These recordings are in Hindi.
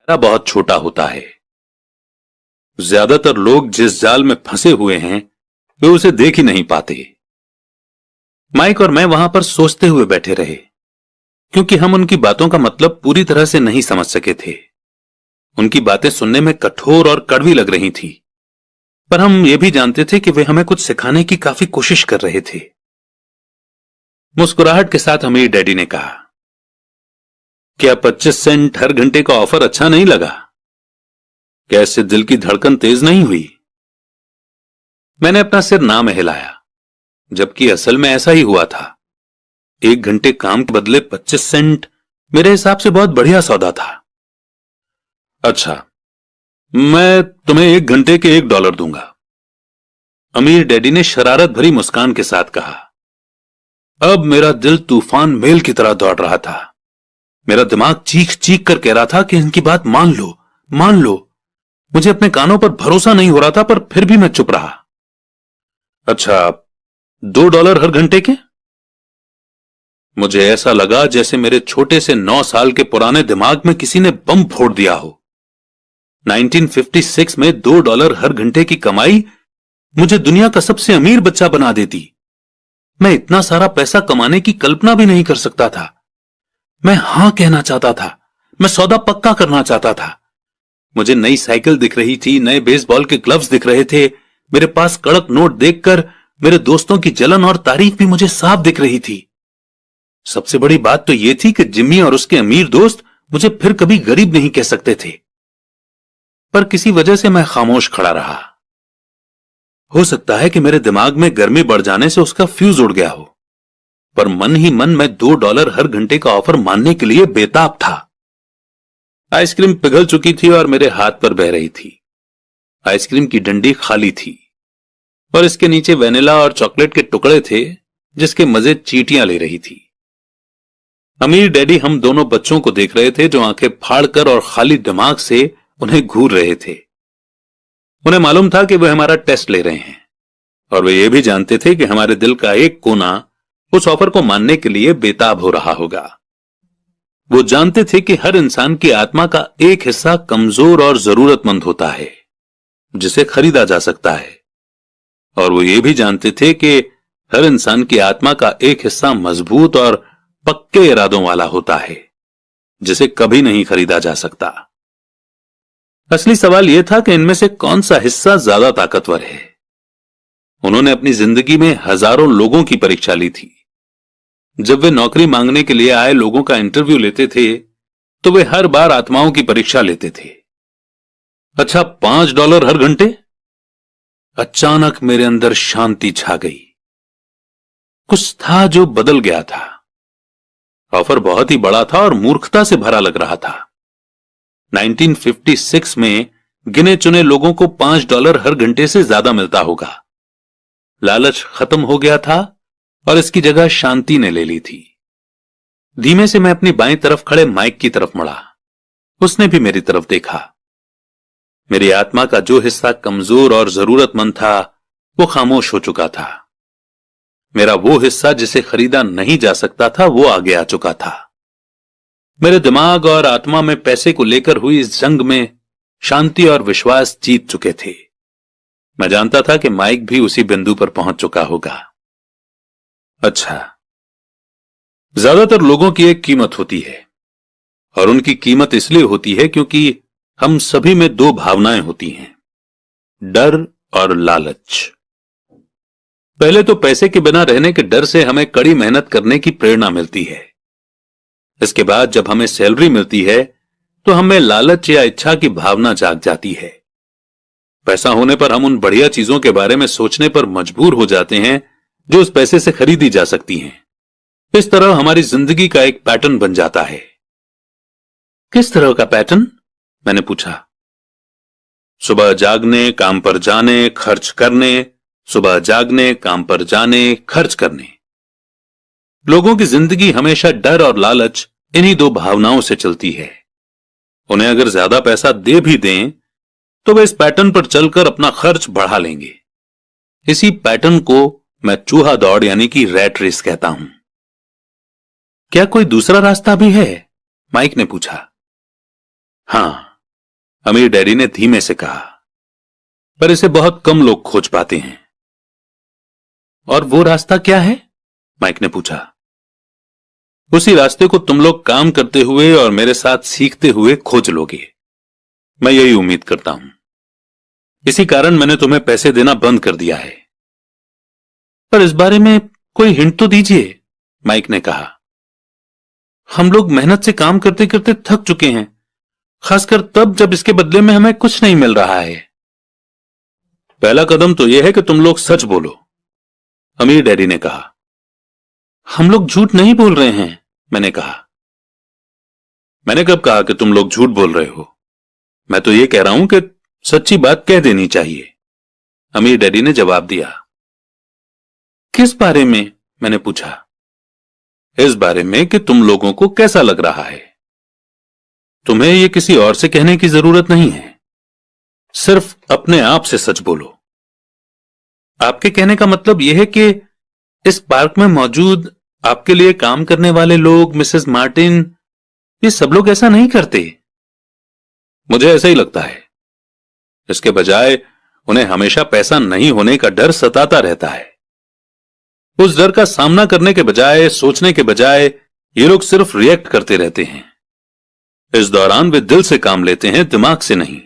दायरा बहुत छोटा होता है। ज्यादातर लोग जिस जाल में फंसे हुए हैं वे उसे देख ही नहीं पाते। माइक और मैं वहां पर सोचते हुए बैठे रहे, क्योंकि हम उनकी बातों का मतलब पूरी तरह से नहीं समझ सके थे। उनकी बातें सुनने में कठोर और कड़वी लग रही थी, पर हम ये भी जानते थे कि वे हमें कुछ सिखाने की काफी कोशिश कर रहे थे। मुस्कुराहट के साथ अमीर डैडी ने कहा, क्या 25 सेंट हर घंटे का ऑफर अच्छा नहीं लगा? क्या इससे दिल की धड़कन तेज नहीं हुई? मैंने अपना सिर ना हिलाया, जबकि असल में ऐसा ही हुआ था। 1 घंटे काम के बदले 25 सेंट मेरे हिसाब से बहुत बढ़िया सौदा था। अच्छा, मैं तुम्हें 1 घंटे के $1 दूंगा, अमीर डैडी ने शरारत भरी मुस्कान के साथ कहा। अब मेरा दिल तूफान मेल की तरह दौड़ रहा था। मेरा दिमाग चीख चीख कर कह रहा था कि इनकी बात मान लो, मान लो। मुझे अपने कानों पर भरोसा नहीं हो रहा था, पर फिर भी मैं चुप रहा। अच्छा, $2 हर घंटे के? मुझे ऐसा लगा जैसे मेरे छोटे से 9 साल के पुराने दिमाग में किसी ने बम फोड़ दिया हो। 1956 में $2 हर घंटे की कमाई मुझे दुनिया का सबसे अमीर बच्चा बना देती। मैं इतना सारा पैसा कमाने की कल्पना भी नहीं कर सकता था। मैं हां कहना चाहता था, मैं सौदा पक्का करना चाहता था। मुझे नई साइकिल दिख रही थी, नए बेसबॉल के ग्लव्स दिख रहे थे। मेरे पास कड़क नोट देखकर मेरे दोस्तों की जलन और तारीफ भी मुझे साफ दिख रही थी। सबसे बड़ी बात तो यह थी कि जिम्मी और उसके अमीर दोस्त मुझे फिर कभी गरीब नहीं कह सकते थे। पर किसी वजह से मैं खामोश खड़ा रहा। हो सकता है कि मेरे दिमाग में गर्मी बढ़ जाने से उसका फ्यूज उड़ गया हो, पर मन ही मन मैं $2 हर घंटे का ऑफर मानने के लिए बेताब था। आइसक्रीम पिघल चुकी थी और मेरे हाथ पर बह रही थी। आइसक्रीम की डंडी खाली थी और इसके नीचे वेनिला और चॉकलेट के टुकड़े थे, जिसके मजे चींटियां ले रही थी। अमीर डैडी हम दोनों बच्चों को देख रहे थे, जो आंखें फाड़कर और खाली दिमाग से उन्हें घूर रहे थे। उन्हें मालूम था कि वे हमारा टेस्ट ले रहे हैं, और वे ये भी जानते थे कि हमारे दिल का एक कोना उस ऑफर को मानने के लिए बेताब हो रहा होगा। वो जानते थे कि हर इंसान की आत्मा का एक हिस्सा कमजोर और जरूरतमंद होता है, जिसे खरीदा जा सकता है, और वो ये भी जानते थे कि हर इंसान की आत्मा का एक हिस्सा मजबूत और पक्के इरादों वाला होता है, जिसे कभी नहीं खरीदा जा सकता। असली सवाल यह था कि इनमें से कौन सा हिस्सा ज्यादा ताकतवर है। उन्होंने अपनी जिंदगी में हजारों लोगों की परीक्षा ली थी। जब वे नौकरी मांगने के लिए आए लोगों का इंटरव्यू लेते थे, तो वे हर बार आत्माओं की परीक्षा लेते थे। अच्छा, $5 हर घंटे? अचानक मेरे अंदर शांति छा गई। कुछ था जो बदल गया था। ऑफर बहुत ही बड़ा था और मूर्खता से भरा लग रहा था। 1956 में गिने चुने लोगों को $5 हर घंटे से ज्यादा मिलता होगा। लालच खत्म हो गया था और इसकी जगह शांति ने ले ली थी। धीमे से मैं अपनी बाईं तरफ खड़े माइक की तरफ मुड़ा। उसने भी मेरी तरफ देखा। मेरी आत्मा का जो हिस्सा कमजोर और जरूरतमंद था, वो खामोश हो चुका था। मेरा वो हिस्सा जिसे खरीदा नहीं जा सकता था, वो आगे आ चुका था। मेरे दिमाग और आत्मा में पैसे को लेकर हुई इस जंग में शांति और विश्वास जीत चुके थे। मैं जानता था कि माइक भी उसी बिंदु पर पहुंच चुका होगा। अच्छा, ज्यादातर लोगों की एक कीमत होती है, और उनकी कीमत इसलिए होती है क्योंकि हम सभी में 2 भावनाएं होती हैं, डर और लालच। पहले तो पैसे के बिना रहने के डर से हमें कड़ी मेहनत करने की प्रेरणा मिलती है। इसके बाद जब हमें सैलरी मिलती है तो हमें लालच या इच्छा की भावना जाग जाती है। पैसा होने पर हम उन बढ़िया चीजों के बारे में सोचने पर मजबूर हो जाते हैं जो उस पैसे से खरीदी जा सकती हैं। इस तरह हमारी जिंदगी का एक पैटर्न बन जाता है। किस तरह का पैटर्न? मैंने पूछा। सुबह जागने, काम पर जाने, खर्च करने, सुबह जागने, काम पर जाने, खर्च करने। लोगों की जिंदगी हमेशा डर और लालच इन्हीं 2 भावनाओं से चलती है। उन्हें अगर ज्यादा पैसा दे भी दें तो वे इस पैटर्न पर चलकर अपना खर्च बढ़ा लेंगे। इसी पैटर्न को मैं चूहा दौड़ यानी कि रैट रेस कहता हूं। क्या कोई दूसरा रास्ता भी है? माइक ने पूछा। हां, अमीर डैडी ने धीमे से कहा, पर इसे बहुत कम लोग खोज पाते हैं। और वो रास्ता क्या है? माइक ने पूछा। उसी रास्ते को तुम लोग काम करते हुए और मेरे साथ सीखते हुए खोज लोगे। मैं यही उम्मीद करता हूं। इसी कारण मैंने तुम्हें पैसे देना बंद कर दिया है। पर इस बारे में कोई हिंट तो दीजिए, माइक ने कहा। हम लोग मेहनत से काम करते करते थक चुके हैं, खासकर तब जब इसके बदले में हमें कुछ नहीं मिल रहा है। पहला कदम तो यह है कि तुम लोग सच बोलो, अमीर डैडी ने कहा। हम लोग झूठ नहीं बोल रहे हैं, मैंने कहा। मैंने कब कहा कि तुम लोग झूठ बोल रहे हो? मैं तो यह कह रहा हूं कि सच्ची बात कह देनी चाहिए, अमीर डैडी ने जवाब दिया। किस बारे में? मैंने पूछा। इस बारे में कि तुम लोगों को कैसा लग रहा है। तुम्हें यह किसी और से कहने की जरूरत नहीं है, सिर्फ अपने आप से सच बोलो। आपके कहने का मतलब यह है कि इस पार्क में मौजूद आपके लिए काम करने वाले लोग, मिसेस मार्टिन, ये सब लोग ऐसा नहीं करते। मुझे ऐसा ही लगता है। इसके बजाय उन्हें हमेशा पैसा नहीं होने का डर सताता रहता है। उस डर का सामना करने के बजाय, सोचने के बजाय, ये लोग सिर्फ रिएक्ट करते रहते हैं। इस दौरान वे दिल से काम लेते हैं, दिमाग से नहीं।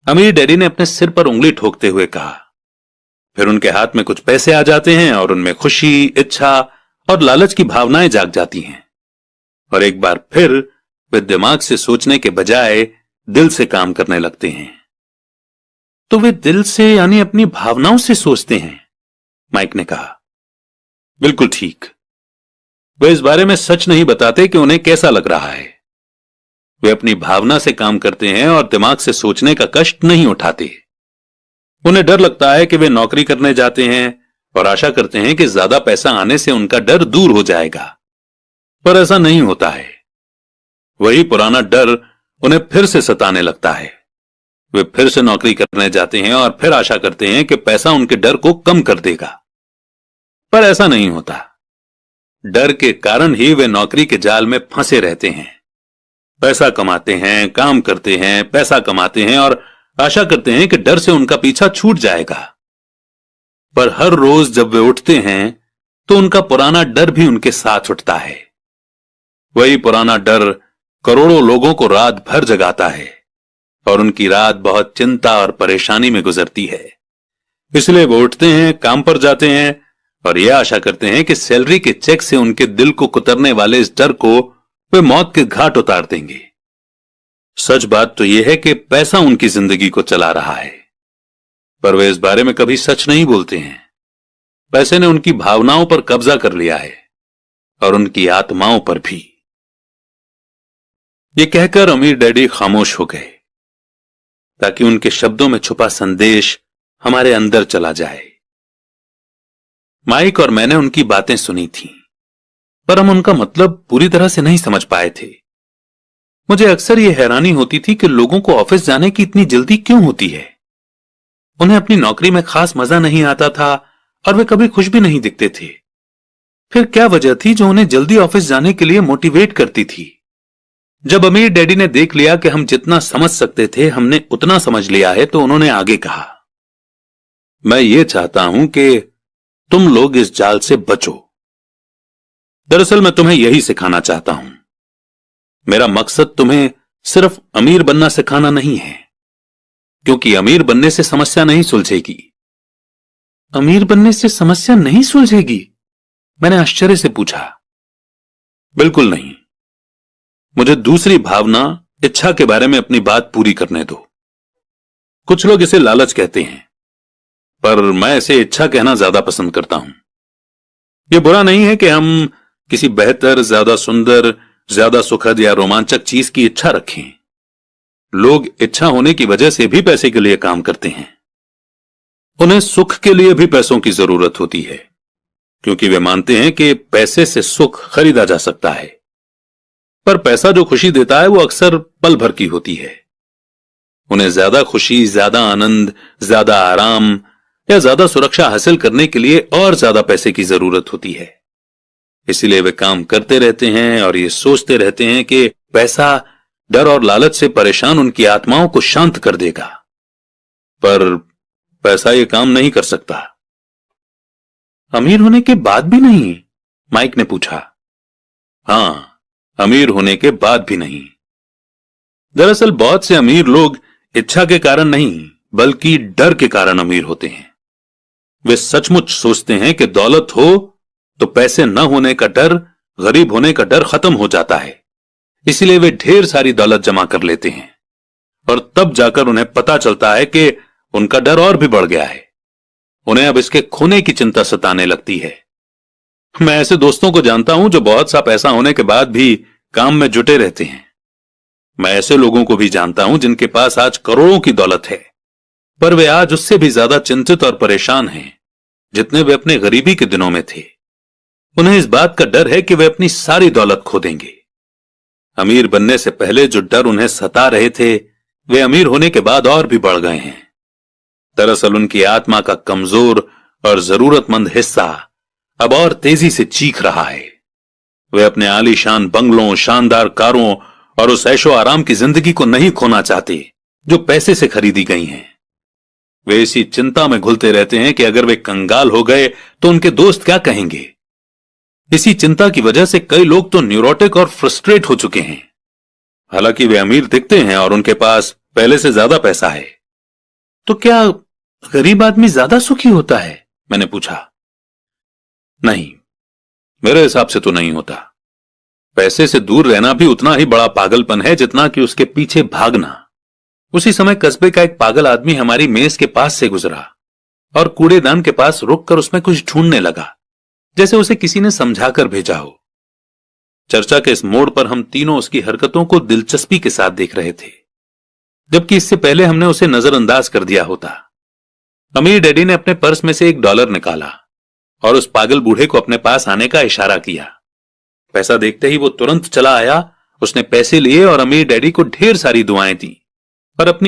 अमीर डैडी ने अपने सिर पर उंगली ठोकते हुए कहा। फिर उनके हाथ में कुछ पैसे आ जाते हैं और उनमें खुशी, इच्छा और लालच की भावनाएं जाग जाती हैं। और एक बार फिर वे दिमाग से सोचने के बजाय दिल से काम करने लगते हैं। तो वे दिल से यानी अपनी भावनाओं से सोचते हैं, माइक ने कहा। बिल्कुल ठीक। वे इस बारे में सच नहीं बताते कि उन्हें कैसा लग रहा है। वे अपनी भावना से काम करते हैं और दिमाग से सोचने का कष्ट नहीं उठाते। उन्हें डर लगता है कि वे नौकरी करने जाते हैं और आशा करते हैं कि ज्यादा पैसा आने से उनका डर दूर हो जाएगा, पर ऐसा नहीं होता है। वही पुराना डर उन्हें फिर से सताने लगता है। वे फिर से नौकरी करने जाते हैं और फिर आशा करते हैं कि पैसा उनके डर को कम कर देगा, पर ऐसा नहीं होता। डर के कारण ही वे नौकरी के जाल में फंसे रहते हैं। पैसा कमाते हैं, काम करते हैं, पैसा कमाते हैं और आशा करते हैं कि डर से उनका पीछा छूट जाएगा। पर हर रोज जब वे उठते हैं तो उनका पुराना डर भी उनके साथ उठता है। वही पुराना डर करोड़ों लोगों को रात भर जगाता है और उनकी रात बहुत चिंता और परेशानी में गुजरती है। इसलिए वो उठते हैं, काम पर जाते हैं और यह आशा करते हैं कि सैलरी के चेक से उनके दिल को कुतरने वाले इस डर को वे मौत के घाट उतार देंगे। सच बात तो यह है कि पैसा उनकी जिंदगी को चला रहा है, पर वे इस बारे में कभी सच नहीं बोलते हैं। पैसे ने उनकी भावनाओं पर कब्जा कर लिया है और उनकी आत्माओं पर भी। ये कहकर अमीर डैडी खामोश हो गए ताकि उनके शब्दों में छुपा संदेश हमारे अंदर चला जाए। माइक और मैंने उनकी बातें सुनी थीं, पर हम उनका मतलब पूरी तरह से नहीं समझ पाए थे। मुझे अक्सर यह हैरानी होती थी कि लोगों को ऑफिस जाने की इतनी जल्दी क्यों होती है। उन्हें अपनी नौकरी में खास मजा नहीं आता था और वे कभी खुश भी नहीं दिखते थे। फिर क्या वजह थी जो उन्हें जल्दी ऑफिस जाने के लिए मोटिवेट करती थी? जब अमीर डैडी ने देख लिया कि हम जितना समझ सकते थे हमने उतना समझ लिया है, तो उन्होंने आगे कहा, मैं ये चाहता हूं कि तुम लोग इस जाल से बचो। दरअसल मैं तुम्हें यही सिखाना चाहता हूं। मेरा मकसद तुम्हें सिर्फ अमीर बनना सिखाना नहीं है, क्योंकि अमीर बनने से समस्या नहीं सुलझेगी। अमीर बनने से समस्या नहीं सुलझेगी? मैंने आश्चर्य से पूछा। बिल्कुल नहीं। मुझे दूसरी भावना, इच्छा के बारे में अपनी बात पूरी करने दो। कुछ लोग इसे लालच कहते हैं, पर मैं इसे इच्छा कहना ज्यादा पसंद करता हूं। यह बुरा नहीं है कि हम किसी बेहतर, ज्यादा सुंदर, ज्यादा सुखद या रोमांचक चीज की इच्छा रखें। लोग इच्छा होने की वजह से भी पैसे के लिए काम करते हैं। उन्हें सुख के लिए भी पैसों की जरूरत होती है, क्योंकि वे मानते हैं कि पैसे से सुख खरीदा जा सकता है। पर पैसा जो खुशी देता है वो अक्सर पल भर की होती है। उन्हें ज्यादा खुशी, ज्यादा आनंद, ज्यादा आराम या ज्यादा सुरक्षा हासिल करने के लिए और ज्यादा पैसे की जरूरत होती है। इसीलिए वे काम करते रहते हैं और ये सोचते रहते हैं कि पैसा डर और लालच से परेशान उनकी आत्माओं को शांत कर देगा। पर पैसा ये काम नहीं कर सकता। अमीर होने के बाद भी नहीं? माइक ने पूछा। हां, अमीर होने के बाद भी नहीं। दरअसल बहुत से अमीर लोग इच्छा के कारण नहीं बल्कि डर के कारण अमीर होते हैं। वे सचमुच सोचते हैं कि दौलत हो तो पैसे न होने का डर, गरीब होने का डर खत्म हो जाता है। इसलिए वे ढेर सारी दौलत जमा कर लेते हैं और तब जाकर उन्हें पता चलता है कि उनका डर और भी बढ़ गया है। उन्हें अब इसके खोने की चिंता सताने लगती है। मैं ऐसे दोस्तों को जानता हूं जो बहुत सा पैसा होने के बाद भी काम में जुटे रहते हैं। मैं ऐसे लोगों को भी जानता हूं जिनके पास आज करोड़ों की दौलत है, पर वे आज उससे भी ज्यादा चिंतित और परेशान हैं जितने वे अपने गरीबी के दिनों में थे। उन्हें इस बात का डर है कि वे अपनी सारी दौलत खो देंगे। अमीर बनने से पहले जो डर उन्हें सता रहे थे वे अमीर होने के बाद और भी बढ़ गए हैं। दरअसल उनकी आत्मा का कमजोर और जरूरतमंद हिस्सा अब और तेजी से चीख रहा है। वे अपने आलीशान बंगलों, शानदार कारों और उस ऐशो आराम की जिंदगी को नहीं खोना चाहते जो पैसे से खरीदी गई हैं। वे इसी चिंता में घुलते रहते हैं कि अगर वे कंगाल हो गए तो उनके दोस्त क्या कहेंगे। इसी चिंता की वजह से कई लोग तो न्यूरोटिक और फ्रस्ट्रेट हो चुके हैं। हालांकि वे अमीर दिखते हैं और उनके पास पहले से ज्यादा पैसा है। तो क्या गरीब आदमी ज्यादा सुखी होता है? मैंने पूछा। नहीं, मेरे हिसाब से तो नहीं होता। पैसे से दूर रहना भी उतना ही बड़ा पागलपन है जितना कि उसके पीछे भागना। उसी समय कस्बे का एक पागल आदमी हमारी मेज के पास से गुजरा और कूड़ेदान के पास रुककर उसमें कुछ ढूंढने लगा, जैसे उसे किसी ने समझाकर भेजा हो। चर्चा के इस मोड़ पर हम तीनों उसकी हरकतों को दिलचस्पी के साथ देख रहे थे, जबकि इससे पहले हमने उसे नजरअंदाज कर दिया होता। अमीर डैडी ने अपने पर्स में से $1 निकाला और उस पागल बूढ़े को अपने पास आने का इशारा किया। पैसा देखते ही वो तुरंत चला आया। उसने पैसे लिए और अमीर डैडी को ढेर सारी दुआएं दी और अपनी